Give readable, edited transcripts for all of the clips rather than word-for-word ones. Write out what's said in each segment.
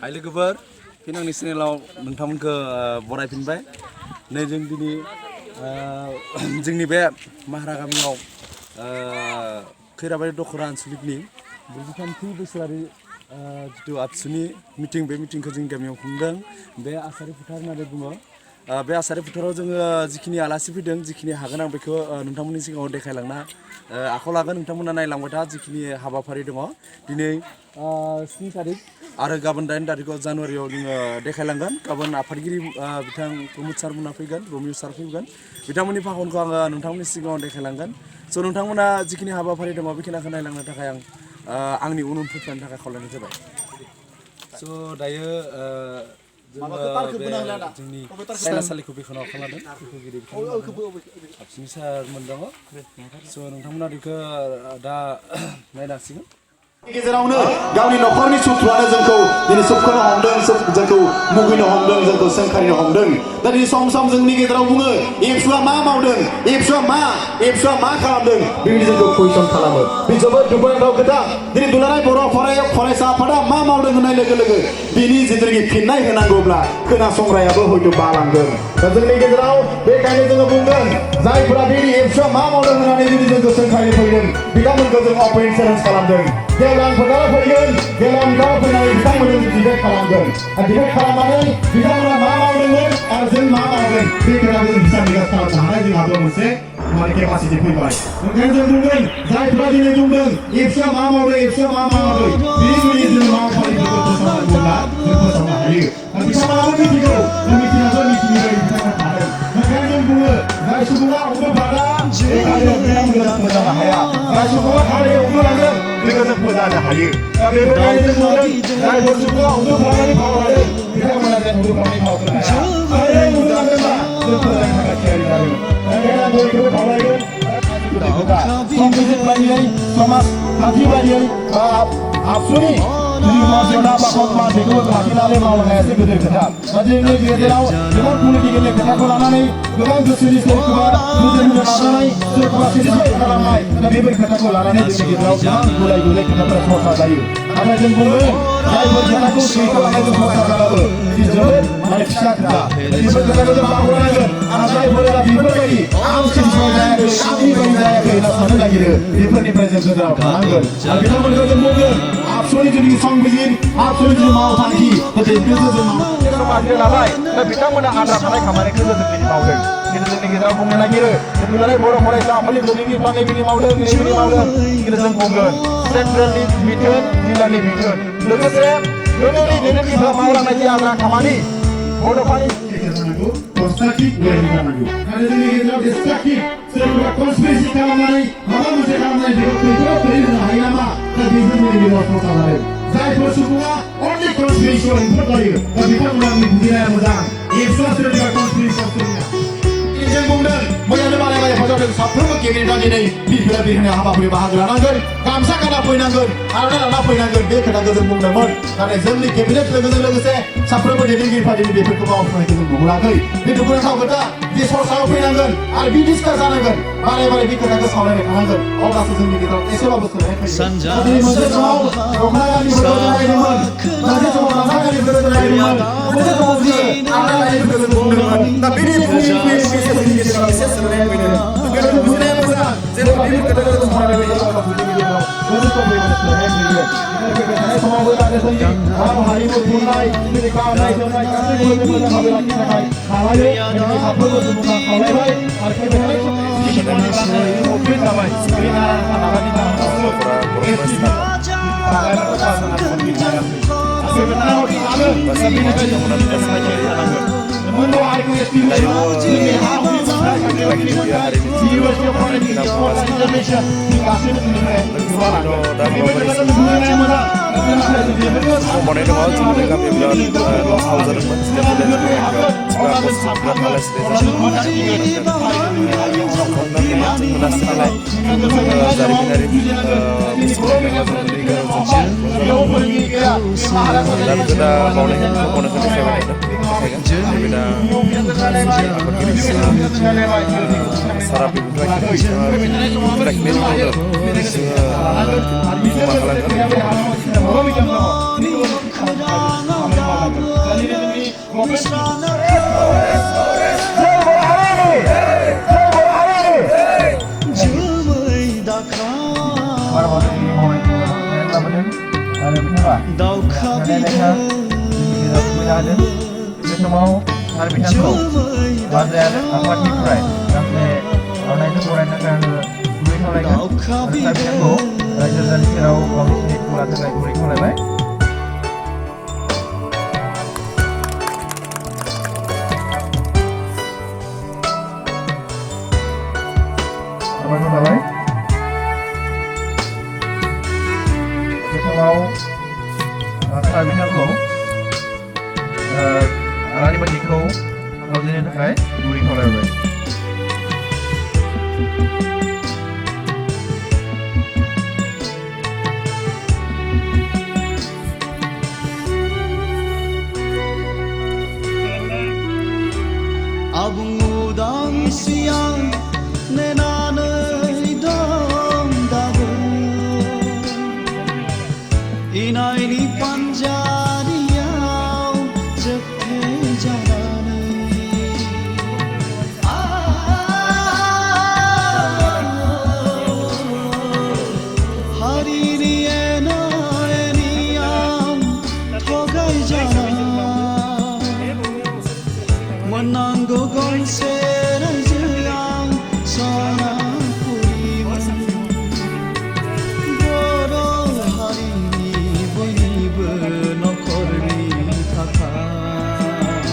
हाय लोगोफोर फिन आंनि चेनेलाव नोंथांमोनखौ बरायफिनबाय नै जों दिनै जोंनि बे माहारा गामियाव खैराबारि दखरा आनसलिकनि 43थि बोसोरारि जितु आबसुनि मिटिं बे मिटिंखौ जोंनि गामियाव खुंदों बे आसारि फोथार होननानै बुङो बे आसारि फोथाराव जोङो जिखिनि आलासि फैदों जिखिनि हागोन आं बेखौ नोंथांमोननि सिगाङाव देखायलांना आखायाव लागोन नोंथांमोना नायलांबाय था जिखिनि हाबाफारि दङ दिनै 7 तारिख आरो गाबोन 8 तारिखआव जानुवारियाव जोङो देखायलांगोन गाबोन आफादगिरि बिथां प्रमद सारमोनहा फैगोन रमिय सार फैगोन बिथांमोननि फाखनखौ आङो नोंथांमोननि सिगाङाव देखायलांगोन स' नोंथांमोना जिखिनि हाबाफारि दङ बेखिनिखौ नायलांनो थाखाय आं आंनि उन फैफानो थाखाय खावलायनाय जाबाय स' दायो जोङो बे जोंनि सायनासालिखौ बेखौनो खालामदों बेखौगिरि आबसुनि सारमोन दङ स' नोंथांमोना बेखौ दा नायनांसिगोन गेजेरावनो गावनि नखरनि सुथुआनो जोंखौ दिनै सोबख'नो हमदों जोंखौ मुगैनो हमदों जोंखौ सोंखारिनो हमदों दा दिनै सम सम जोंनि गेजेराव बुङो एबसुआ मा मावदों एबसुआ मा खालामदों बेबायदि जोंखौ कुइसन खालामो बे जोबोद दुखुनांथाव खोथा दिनै दुलाराय बर' फरायसा आफादा मा मावदों होननाय लोगो लोगो बिनि जिथुनाखि फिननाय होनांगौब्ला खोनासंग्रायाबो हयथ' बालांगोन दा जोंनि गेजेराव बेखायनो जोङो बुंगोन जायफोरा दिनै एबसुआ मा मावदों होननानै जुदि जोंखौ सोंखारिनो फैदों बिथांमोनखौ जों अपेन चेलेन्ज खालामदों गेवलां फोथाराव फैगोन गेवलां फोथाराव फैनानै बिथांमोनजों डिबेट खालामगोन डिबेट खालामनानै बिथांमोना मा मावदोंमोन आरो जों मा मावदों बे खोथाखौ जों हिसाब निकास खालामनो हानाय जोंहाबो मोनसे माने केपासिटि फैबाय ओंखायनो जों बुंगोन जायफोरा दिनै बुंदों एबसुआ मा मावदों एबसुआ मा मावाखै बिनि जुदि जों मावफारिफोरखौ फोसावनांगौब्ला जों फोसावनो हायो बिथांमोनाबो मिथिगौ मिथिनांगौ मिथियै बायदि बिथांमोना थादों ओंखायनो जों बुङो जाय सुबुङा उन्दुफादा बे खालियाव बिथांमोनखौ जों फोजानो हाया जाय सुबुङा खालियाव उन्दुलांदों बेखौ जों फोजानो हायो दा बेबायदिनो जों बुंदों जायफोर सुबुङा उन्दुफानानै फाव लादों बिथांमोना जों उन्दुफानानै फावखौ हाया आरो जों उन्दुलांदोंबा जों फोजानो थाखाय थियारि जागोन ओंखायनो आं बयखौबो खावलायगोन संबिजित बायदियै समाज खान्थि बायदियै आबसुनि मावसोना बा खतमा बेखौबो लाखिनानै मावलांनायासो गिदिर खोथा दा जोंनि गेजेराव गोबां पलिटिकेलनि खोथाखौ लानानै गोबां गोसोनि सोरखौबा नोजोर होनो नाजानाय सोरखौबा क्रिटिसाइज खालामनाय दा बेफोर खोथाखौ लानानै जोंनि गेजेराव गोबां गुलाय गुलाय खोथाफोरा सरसा जायो नाथाय जों बुङो जायफोर खोथाखौ थि खालामनायजों सरसा जाबाबो बे जोबोद माने फिसा खोथा बेफोर खोथाखौ जों बावगारनांगोन आरो जायफोरा बेफोरबायदि आं क्रिटिसाइज जायाखै आंनि बायदि जायाखै होनना साननो नागिरो बेफोरनिफ्राय जों गोजानाव थानांगोन आरो बिथांमोनखौ जों बुंगोन आबसुनि जुदि संबिजित आबसुनि जुदि मावथांखि बेखौ जों मावनो नालाय दा बिथांमोना आद्रा थानाय खामानिखौ जों दिनै मावदों खिन्थु जोंनि गेजेराव बुंनो नागिरो दुलाराय बर' फरायसा आफादनि जोंनि फ्रानै बिदि मावदों बिदि मावदों खिन्थु जों बुंगोन सेन्ट्रेलनि बिथोन जिल्लानि बिथोन लोगोसे गोदोनि दैदेनगिरिफ्रा मावलांनाय जे आद्रा खामानि बड'फानि कनस्ट्राक्टिभ वेनि जानांगौ आरो जोंनि गेजेराव डिस्ट्राक्टिभ सोरखौबा कनस्पिरेसि खालामनानै माबा मोनसे खालामनाय बेखौ खैफोदाव खोलैहोनो हायो नामा दा बेफोर जोंनि गेजेराव सरसा जादों जायफोर सुबुङा अनलि कनस्पिरेसियाव इनभल्भ जायो दा बिथांमोना बुजिनाया मोजां एबसुआ सोरनिबा कनस्पिरेसियाव सोलिया जों बुंदों मैयानो बाराय बाराय फोसावदों साफ्रोमबो केबिनेटआ दिनै बिरफोरा बिरहोनाय हाबाफारियाव बाहागो लानांगोन गामसा गानना फैनांगोन आर'नाइ लाना फैनांगोन बे खोथाखौ जों बुंदोंमोन नाथाय जोंनि केबिनेट लोगोजों लोगोसे साफ्रोमबो दैदेनगिरिफ्रा दिनै बेफोरखौ मावफुंनायखौ जों नुहुराखै बे दुखुनांथाव खोथा बे सरसायाव फैनांगोन आरो बे डिसकास जानांगोन बाराय बाराय बे खोथाखौ सावरायबाय थानांगोन अब्लासो जोंनि गेजेराव एसेबाबो सोलायनाय फैगोन दिनै मोनसे समाव दखना गाननिफोरखौ जों नायदोंमोन मोनसे समाव गामसा गाननिफोरखौ जों नायदोंमोन मोनसे समाव जोङो आर'नाइ लानायफोरखौ जों बुंदोंमोन दा बेनि जोंनि गेजेराव एसे सोलायनाय फैदों बेखौ बुजिनाया मोजां जेब्ला बेफोर खोथाखौ जों सावरायबाय थायो अब्ला जोंनि गेजेराव मोनसे सम फैगोन सोलायनाय फैगोन फैबाय थानाय समावबो जाहाथे जोंनि राव हारिमु थुनलाइ जोंनि गाननाय जोमनाय गासैखौबो जों मोजां भाबै लाखिनो थाखाय खालायो जोंनि साफ्रोमबो सुबुङा खावलायबाय आरो फैबाय थानाय समाव जाबाय बे नागानि समाव आरो बिथांखौ बाजायार आफादनिफ्राय गांसे आर'नाइजों बरायनो थाखाय आङो गुरै खावलायगोन आरो बिथांखौ रायजो राजानि सेराव गावनि सिनायथिखौ लानो थाखाय गुरै खावलायबाय साबायखर थाबाय बे समाव सार बिथांखौ आलारि बाथिखौ सावजेननो थाखाय गुरै खावलायबाय आबुं उदांस्रियाव नेनानै दं दाबो इनायनि पान्जारियाव जोबथेजानानै हारिनि एना एनियाव थगायजानाय मोननांगौ गंसे रायजोआव सनापुरिमोन बर' हारिनि बयनिबो नखरनि थाखाय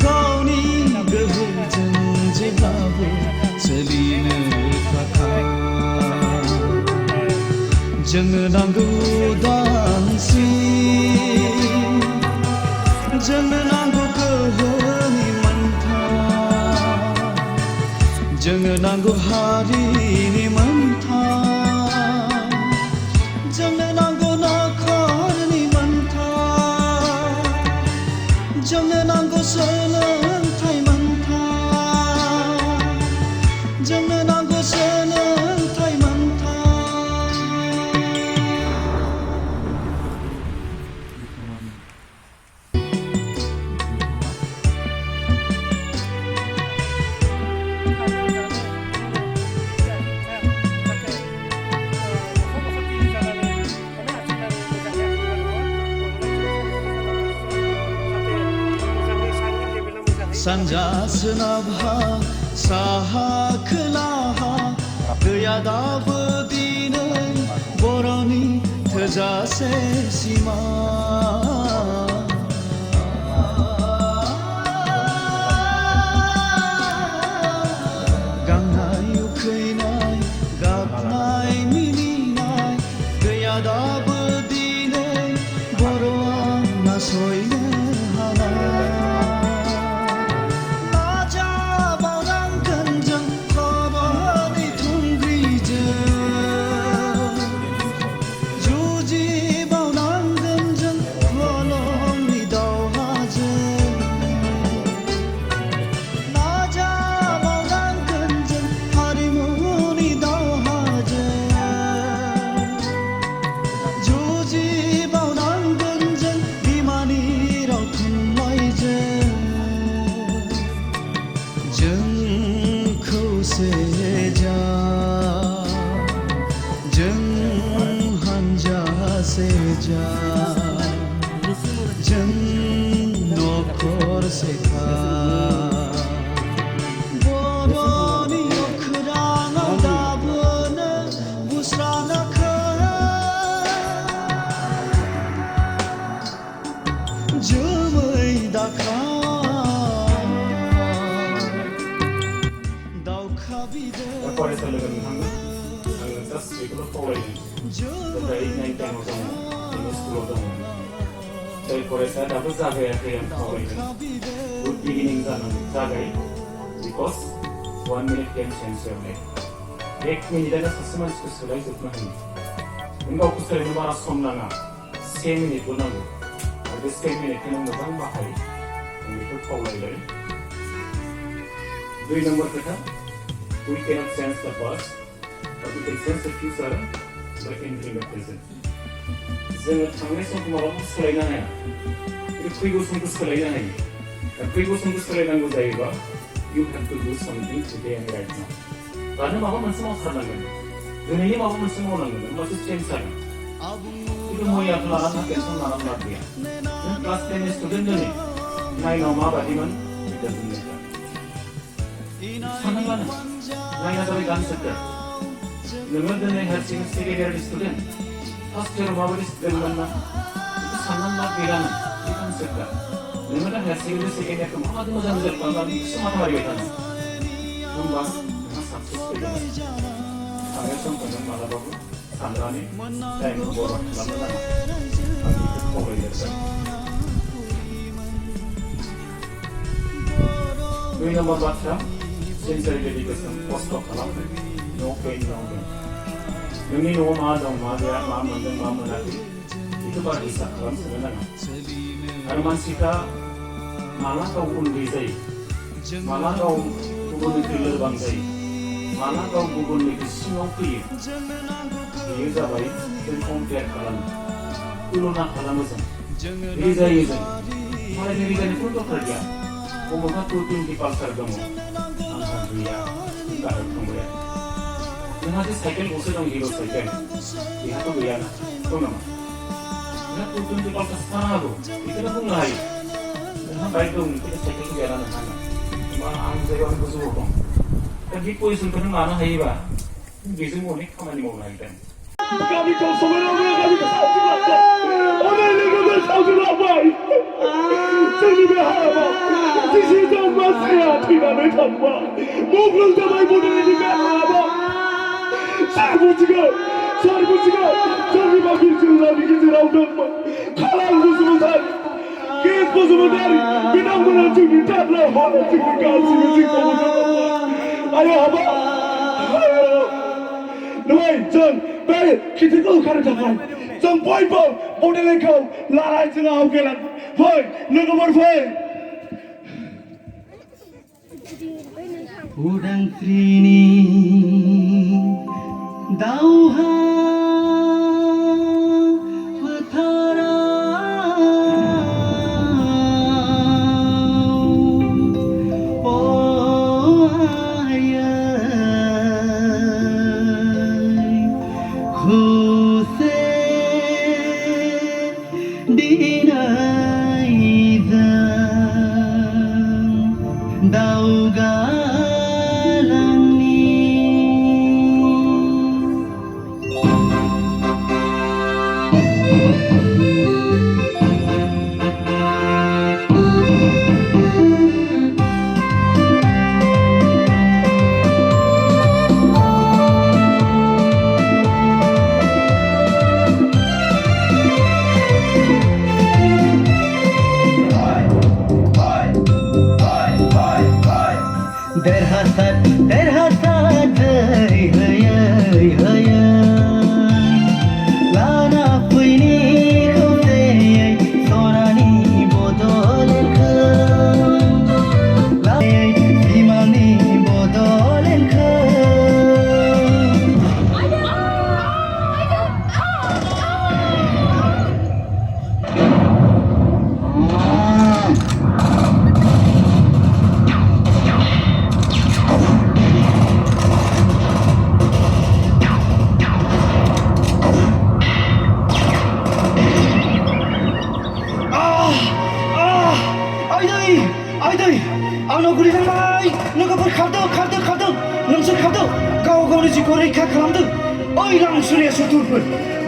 गावनि गोहोजों जेब्लाबो सोलिनो थाखाय जोंनो नांगौ उदांस्रि जोंनो नांगौ गोहोनि मोन्थाय जोंनो नांगौ हारिनि मोन्थाय जोंनो नांगौ नखरनि मोन्थाय जोंनो नांगौ सोलोंथाइ मोन्थाय जोंनो नांगौ सोलोंथाइ मोन्थाय सानजा सोनाबहा साहा खोलाहा गैया दाबो दिनै बर'नि थोजासे सिमा गांनाय उखैनाय गाबनाय मिनिनाय गैया दाबो दिनै बर'आ नासयनो हानाय जों नखर सेखा बर'नि अखोराङाव दाबोनो बुस्राङाखै जोमै दाखा दावखा बिदै फरायसालियाव नोंथांमोन आङो जास्ट बेखौल' खावलायदों जाय 9 10 दङ जोंनि स्कुलाव दङ जाय फरायसाया दाबो जागायाखै आं खावलायदों गुड बिगिनिं जागाय because 1 minute can change your life 1 मिनिटानो सासे मानसिखौ सोलायजोबनो हायो नों गावखौ सोलायनो बारा सम नाङा 1 मिनिटल' नांगौ आरो बे 1 मिनिटखौ नों मोजां बाहाय आं बेखौ खावलायदों 2 नम्बर खोथा we cannot sense the past but we can sense the future by entering the present जोङो थांनाय समखौ मालाबाबो सोलायनो हाया बे फैगौ समखौ सोलायनो हायो दा फैगौ समखौ सोलायनांगौ जायोबा you have to do something today and right now दानो माबा मोनसे मावथारनांगोन दिनैनि माबा मोनसे मावनांगोन होमबासो चेन्ज जागोन खिन्थु मैयाखौ लानानै टेनसन लानानै लाब गैया नों क्लास 10 नि स्टुडेन्ट दिनै नाइनाव माबादिमोन बिदा बुंनायफ्रा सानना लानो नाइना जाबाय गान सेक्टर नोङो दिनै हायार सेकेन्डारि स्टुडेन्ट फार्स्ट इयाराव माबायदि स्टुडेन्टमोन ना साननानै लाब गैयानो बे गान सेक्टर नोङो दा हायार सेकेन्डारि सेकेन्ड इयारखौ माबादि मोजां रिजाल्ट खालामनानै बेखौसो माथा मारिबाय थानो होमबा नोंहा साक्सेस फैगोन थांनाय समखौ नों मालाबाबो साननानै टाइमखौ बरबाद खालामनो नाङा आं बेखौ खावलायनो दुइ नम्बर बाथ्रा सिनसियार डेडिकेसन खस्थ' खालामदों नो पेइन नो गेइन नोंनि न'आव मा दं मा गैया मा मोनदों मा मोनाखै बेखौ बारा हिसाब खालामसोनो नाङा आरो मानसिफ्रा माला गाव उन्दै जायो माला गाव गुबुननिख्रुइ लोरबां जायो माला गाव गुबुननिख्रुइ सिङाव फैयो बेयो जाबाय जों कम्पेयार खालामो तुलना खालामो जों रिजायो जों मालायनि रिजायनायखौ दरकार गैया बबेबा 220 पालसार दङ आंहा गैया गाहाय फंबाया नोंहा जे साइकेल गंसे दं हिर' साइकेल बेहाथ' गैयाना दं नामा नोंहा 220 पालसार थानो हागौ बेखौनो बुंनो हायो नोंहा बाइक दं बेखौनो साइकेल गैयाना नोंहा होमबा आं जायगायाव गोजौआव दं दा बे पजिसनखौ नों लानो हायोबा बेजों अनेक खामानि मावनो हागोन गामिखौ समायना गामिखौ सावजोबलांबाय अनेक लोगोफोर सावजोबलांबाय जोंनि बे हालामाव 10 जन मानसिया थैनानै थांबाय मुंख्लं जाबाय बड'लेण्डनि बे हालामाव सोर बुजिगोन सोरनिबा बिरजोंलानि गेजेराव दंमोन खालां बसुमतारी केस बसुमतारी बिथांमोना जोंनि थाग्रा हराव जोंनि गासिबो जोंखौ मोजांलांबाय आरो हाबा नै जों बे खेथिखौ होखारनो थाखाय जों बयबो बड'लेण्डखौ लानाय जोंहा आवगायलां फै लोगोफोर फै उदांस्रिनि दावहा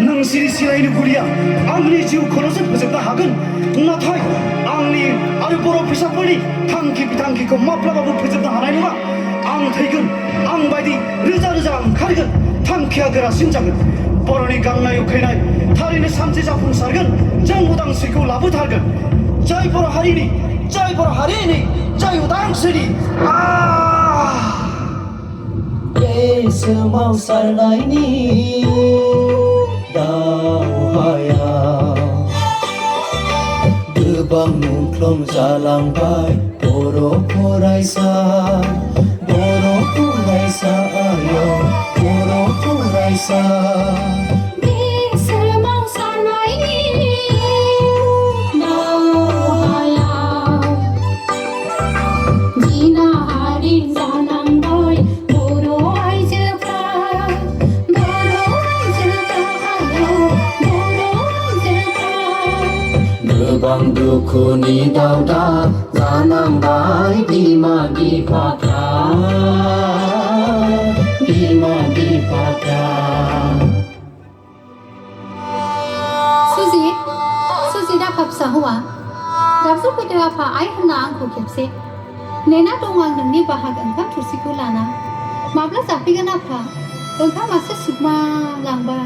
नोंसोरनि सिरायनो गुरिया आंनि जिउखौल'सो फोजोबनो हागोन नाथाय आंनि आरो बर' फिसाफोरनि थांखि बिथांखिखौ माब्लाबाबो फोजोबनो हानाय नङा आं थैगोन आं बायदि रोजा रोजा ओंखारगोन थांखिया गोरासिन जागोन बर'नि गांनाय उखैनाय थारैनो सानसे जाफुंसारगोन जों उदांस्रिखौ लाबोथारगोन जय बर' हारिनि जय उदांस्रिनि सोमावसारनायनि दावहायाव गोबां मुंख्लं जालांबाय बर' फरायसा बे सोमावसारनायनि दावहायाव गोबां दुखुनि दावदा जानांबाय बिमा बिफाफ्रा सुजित आफा फिसा हौवा दाबसे फैदो आफा आइ होनना आंखौ खेबसे नेना दं आं नोंनि बाहाग ओंखाम थोरसिखौ लाना माब्ला जाफैगोन आफा ओंखामासो सुगमा लांबाय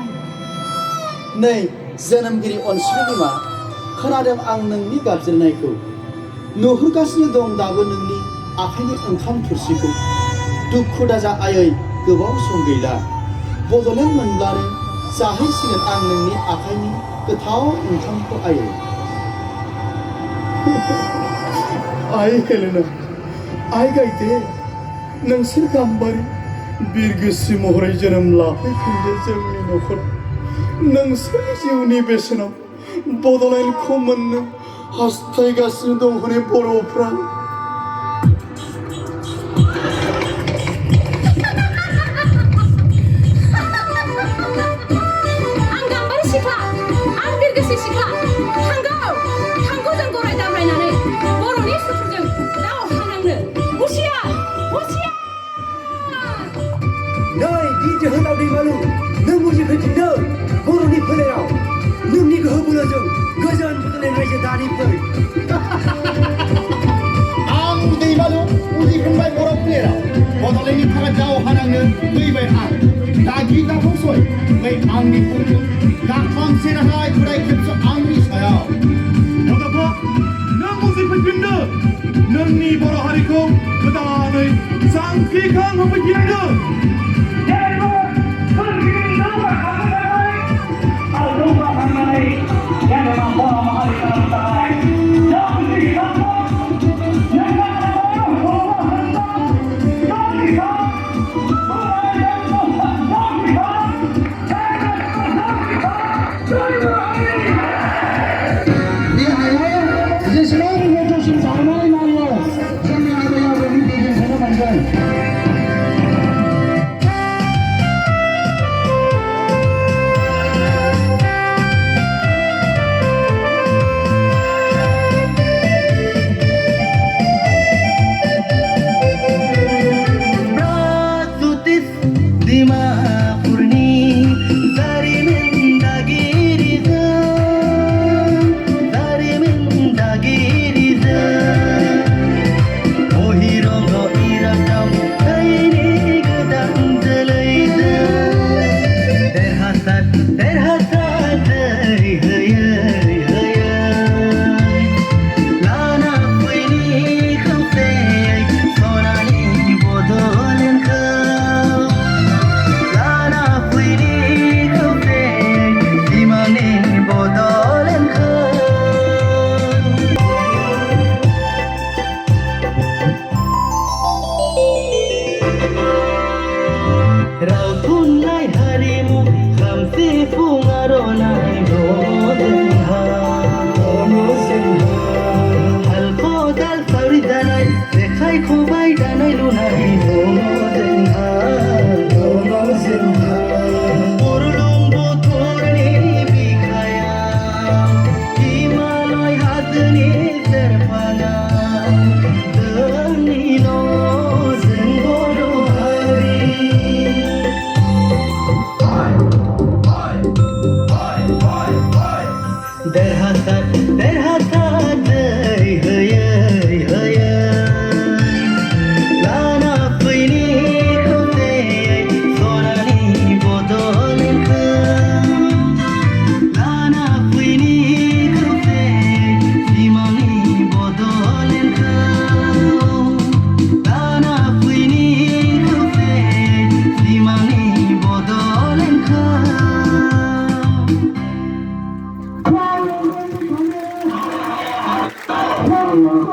नै जोनोमगिरि अनसुलि बिमा खोनादों आं नोंनि गाबज्रिनायखौ नुहुरगासिनो दं दाबो नोंनि आखाइनि ओंखाम थोरसिखौ दुखु दाजा आयै गोबाव सम गैला बड'लेण्ड मोनब्लानो जाहैसिगोन आं नोंनि आखाइनि गोथाव ओंखामखौ आयै आइ हेलेना आइ गायदे नोंसोर गाम्बारि बिरगोस्रि महरै जोनोम लाफैफिनदो जोंनि न'खर नोंसोरनि जिउनि बेसेनाव बड'लेण्डखौ मोननो हास्थायगासिनो दं हनै बर'फ्रा जोहोलाव दैमालु नों मुजिफैफिनदो बर'नि फोलेराव नोंनि गोहो बोलोजों गोजोन बड'लेण्ड रायजो दानि फै आं दैमालु मुजिफिनबाय बर' फोलेराव बड'लेण्डनि थाखाय दावहा नांनो फैबाय आं दा गिदाफंसय बै आंनि फुंखौ दा खामसेराहाय खुदाय खेबस आंनि सायाव गथ'फोर नों मुजिफैफिनदो नोंनि बर' हारिखौ गोदानै जांख्रिखां होफैफिनदो Come on,